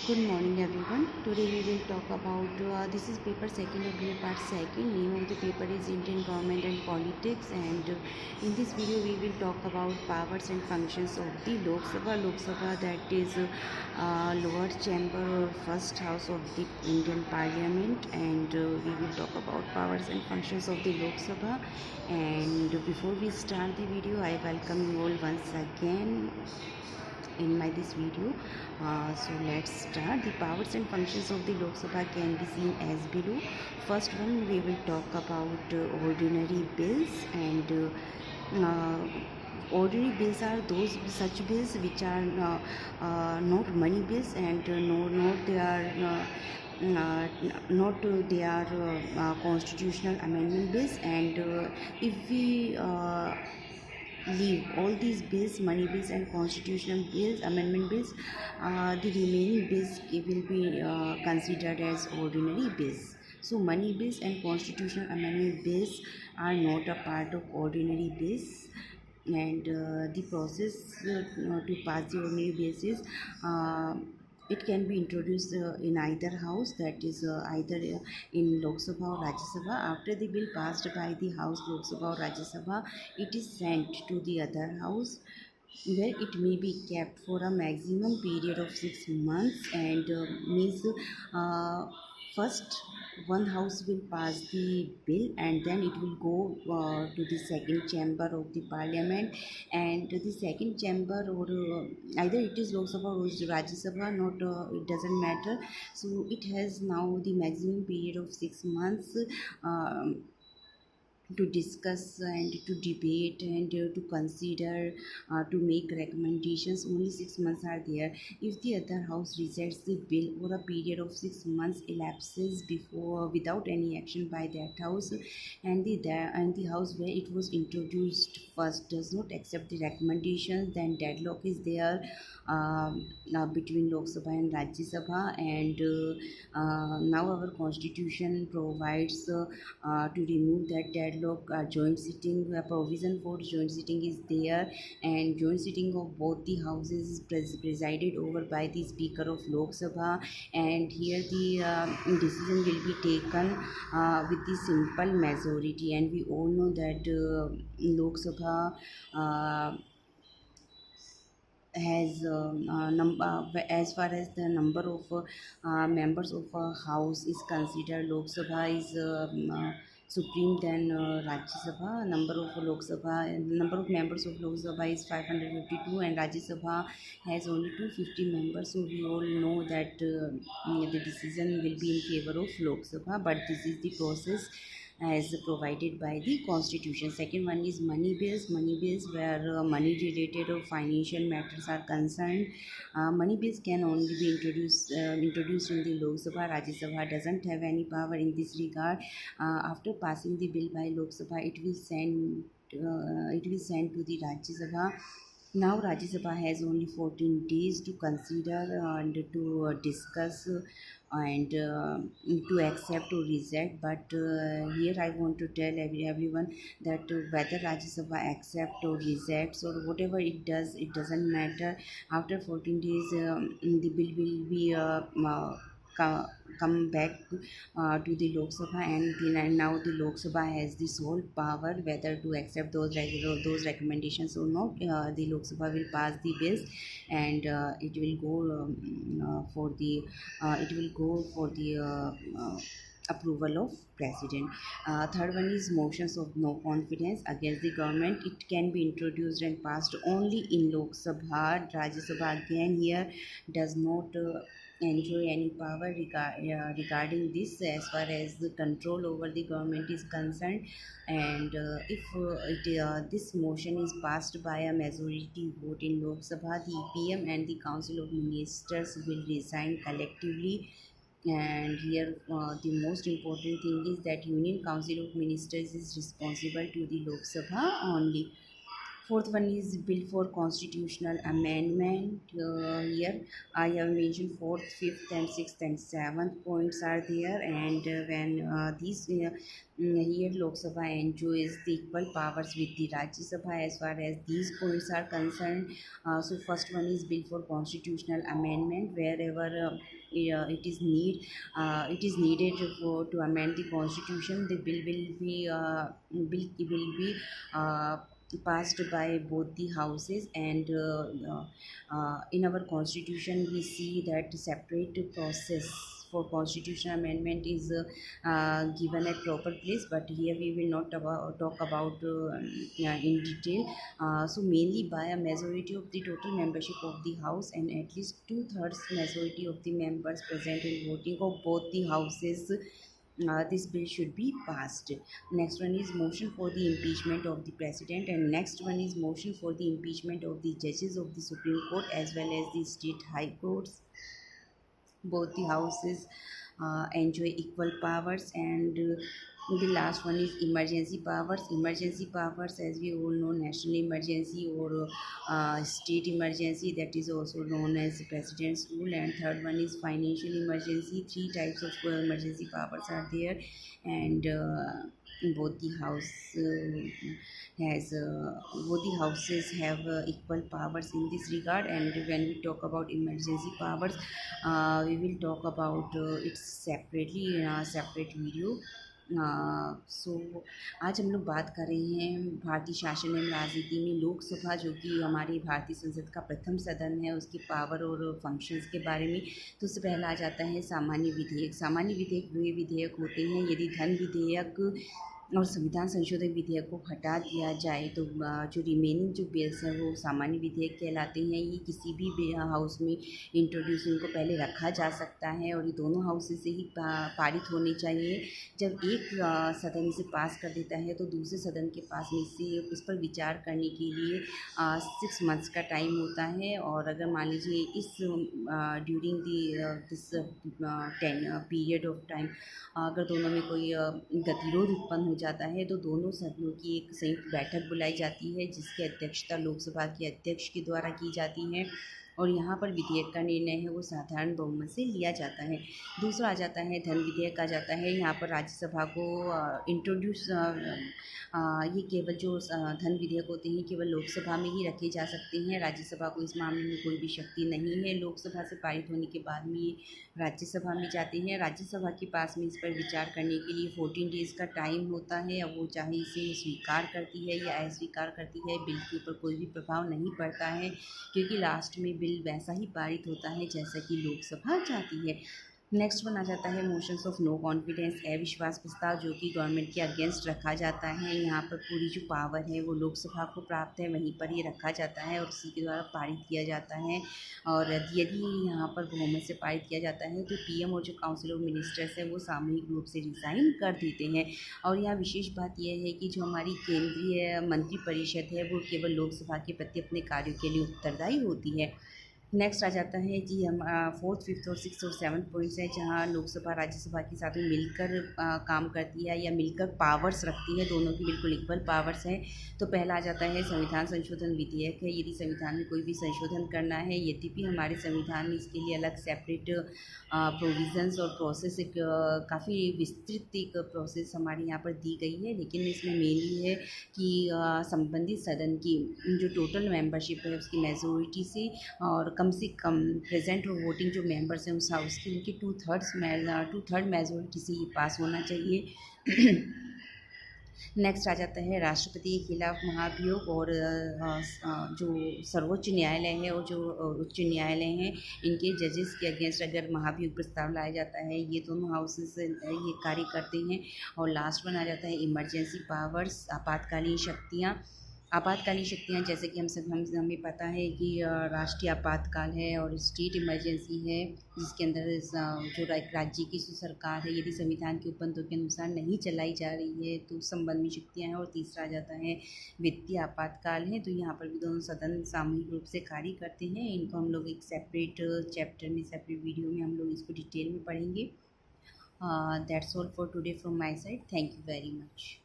Good morning everyone. Today we will talk about this is paper second of grade part second. Name of the paper is Indian Government and Politics, and in this video we will talk about powers and functions of the Lok Sabha. Lok Sabha, that is lower chamber or first house of the Indian Parliament, and we will talk about powers and functions of the Lok Sabha. And before we start the video, I welcome you all once again in my this video. So let's start. The powers and functions of the Lok Sabha can be seen as below. First one, we will talk about ordinary bills, and ordinary bills are those such bills which are not money bills, and not they are not they are constitutional amendment bills, and if we leave all these bills, money bills and constitutional bills, amendment bills, the remaining bills will be considered as ordinary bills. So money bills and constitutional amendment bills are not a part of ordinary bills, and the process to pass the ordinary bills is it can be introduced in either house, that is either in Lok Sabha or Rajya Sabha. After the bill passed by the house Lok Sabha or Rajya Sabha, it is sent to the other house, where it may be kept for a maximum period of 6 months, and means first one house will pass the bill, and then it will go to the second chamber of the parliament, and the second chamber, or either it is Lok Sabha or Rajya Sabha, not it doesn't matter. So it has now the maximum period of 6 months to discuss and to debate and to consider, to make recommendations. Only 6 months are there. If the other house rejects the bill, or a period of 6 months elapses before without any action by that house, and the house where it was introduced first does not accept the recommendations, then deadlock is there between Lok Sabha and Rajya Sabha, and now our constitution provides to remove that deadlock. Joint sitting, provision for joint sitting is there, and joint sitting of both the houses is presided over by the Speaker of Lok Sabha, and here the decision will be taken with the simple majority, and we all know that Lok Sabha has as far as the number of members of a house is considered, Lok Sabha is supreme than Rajya Sabha. Number of members of Lok Sabha is 552, and Rajya Sabha has only 250 members. So we all know that the decision will be in favor of Lok Sabha, but this is the process as provided by the constitution. Second one is money bills. Money bills, where money related or financial matters are concerned. Money bills can only be introduced in the Lok Sabha. Rajya Sabha doesn't have any power in this regard. After passing the bill by Lok Sabha, it will send to the Rajya Sabha. Now Rajya Sabha has only 14 days to consider and to discuss and to accept or reject. But here I want to tell everyone that whether Rajya Sabha accept or rejects or whatever it does, it doesn't matter. After 14 days, the bill will be come back to the Lok Sabha, and now the Lok Sabha has the sole power whether to accept those recommendations or not. The Lok Sabha will pass the bills, and it will go for the approval of president. Third one is motions of no confidence against the government. It can be introduced and passed only in Lok Sabha. Rajya Sabha again here does not enjoy any power regarding this as far as the control over the government is concerned, and if this motion is passed by a majority vote in Lok Sabha, the PM and the Council of Ministers will resign collectively. And here the most important thing is that Union Council of Ministers is responsible to the Lok Sabha only. Fourth one is bill for constitutional amendment. Here I have mentioned fourth, fifth, and sixth and seventh points are there. And when these here Lok Sabha enjoys the equal powers with the Rajya Sabha as far as these points are concerned. So first one is bill for constitutional amendment. Wherever it is needed to amend the constitution, the bill will be passed by both the houses. And in our constitution we see that separate process for constitutional amendment is given at proper place, but here we will not talk about in detail. So mainly by a majority of the total membership of the house and at least two-thirds majority of the members present in voting of both the houses, this bill should be passed. Next one is motion for the impeachment of the president, and next one is motion for the impeachment of the judges of the Supreme Court as well as the state high courts. Both the houses enjoy equal powers. And the last one is emergency powers. Emergency powers, as we all know, national emergency or state emergency, that is also known as president's rule. And third one is financial emergency. Three types of emergency powers are there. And both the house has both the houses have equal powers in this regard. And when we talk about emergency powers, we will talk about it separately in a separate video. सो आज हम लोग बात कर रहे हैं भारतीय शासन एवं राजनीति में लोकसभा, जो कि हमारी भारतीय संसद का प्रथम सदन है, उसके पावर और फंक्शंस के बारे में। तो उससे पहला आ जाता है सामान्य विधेयक। सामान्य विधेयक वे विधेयक होते हैं यदि धन विधेयक और संविधान संशोधन विधेयक को हटा दिया जाए तो जो रिमेनिंग जो बिल्स हैं वो सामान्य विधेयक कहलाते हैं। ये किसी भी हाउस में इंट्रोड्यूस इनको पहले रखा जा सकता है और ये दोनों हाउसेस से ही पारित होने चाहिए। जब एक सदन इसे पास कर देता है तो दूसरे सदन के पास में इसे उस पर विचार करने के लिए 6 मंथ्स का टाइम होता है। और अगर मान लीजिए इस during this period of time अगर दोनों में कोई गतिरोध उत्पन्न हो जाता है तो दोनों सदनों की एक संयुक्त बैठक बुलाई जाती है, जिसकी अध्यक्षता लोकसभा के अध्यक्ष के द्वारा की जाती है। और यहाँ पर विधेयक का निर्णय है वो साधारण बहुमत से लिया जाता है। दूसरा आ जाता है धन विधेयक आ जाता है। यहाँ पर राज्यसभा को इंट्रोड्यूस ये केवल जो धन विधेयक होते हैं केवल लोकसभा में ही रखे जा सकते हैं। राज्यसभा को इस मामले में कोई भी शक्ति नहीं है। लोकसभा से पारित होने के बाद में ये राज्यसभा में जाते हैं। राज्यसभा के पास में इस पर विचार करने के लिए 14 डेज़ का टाइम होता है। अब वो चाहे इसे स्वीकार करती है या अस्वीकार करती है, बिल के ऊपर कोई भी प्रभाव नहीं पड़ता है, क्योंकि लास्ट में बिल वैसा ही पारित होता है जैसा कि लोकसभा चाहती है। नेक्स्ट वन आ जाता है मोशंस ऑफ नो कॉन्फिडेंस, अविश्वास प्रस्ताव, जो कि गवर्नमेंट के अगेंस्ट रखा जाता है। यहाँ पर पूरी जो पावर है वो लोकसभा को प्राप्त है, वहीं पर ये रखा जाता है और उसी के द्वारा पारित किया जाता है। और यदि यहाँ पर बहुमत से पारित किया जाता है तो पीएम और जो काउंसिल ऑफ मिनिस्टर्स है वो सामूहिक रूप से रिज़ाइन कर देते हैं। और यहाँ विशेष बात यह है कि जो हमारी केंद्रीय मंत्रिपरिषद है वो केवल लोकसभा के प्रति अपने कार्यों के लिए उत्तरदायी होती है। नेक्स्ट आ जाता है जी हम 4th, 5th और 6th और 7th पॉइंट्स हैं, जहाँ लोकसभा राज्यसभा के साथ में मिलकर काम करती है या मिलकर पावर्स रखती है। दोनों की बिल्कुल इक्वल पावर्स हैं। तो पहला आ जाता है संविधान संशोधन विधेयक है। यदि संविधान में कोई भी संशोधन करना है, यद्यपि हमारे संविधान में इसके लिए अलग सेपरेट प्रोविज़न्स और प्रोसेस एक काफ़ी विस्तृत एक प्रोसेस हमारे यहाँ पर दी गई है, लेकिन इसमें मेनली है कि संबंधित सदन की जो टोटल मेंबरशिप है उसकी मेजोरिटी से और कम से कम प्रेजेंट और वोटिंग जो मेंबर्स हैं उस हाउस के उनकी 2/3 मेजोरिटी से ये पास होना चाहिए। नेक्स्ट आ जाता है राष्ट्रपति के खिलाफ महाभियोग और जो सर्वोच्च न्यायालय है और जो उच्च न्यायालय हैं इनके जजेस के अगेंस्ट अगर महाभियोग प्रस्ताव लाया जाता है, ये दोनों हाउसेस ये कार्य करते हैं। और लास्ट वन आ जाता है इमरजेंसी पावर्स, आपातकालीन शक्तियाँ। आपातकालीन शक्तियाँ जैसे कि हमें पता है कि राष्ट्रीय आपातकाल है और स्टेट इमरजेंसी है, जिसके अंदर जो राज्य की जो सरकार है यदि संविधान के उपबंधों के अनुसार नहीं चलाई जा रही है तो उस संबंध में शक्तियाँ हैं। और तीसरा आ जाता है वित्तीय आपातकाल है। तो यहाँ पर भी दोनों सदन सामूहिक रूप से कार्य करते हैं। इनको हम लोग एक सेपरेट चैप्टर में, सेपरेट वीडियो में हम लोग इसको डिटेल में पढ़ेंगे। That's all for today from my side. Thank you very much.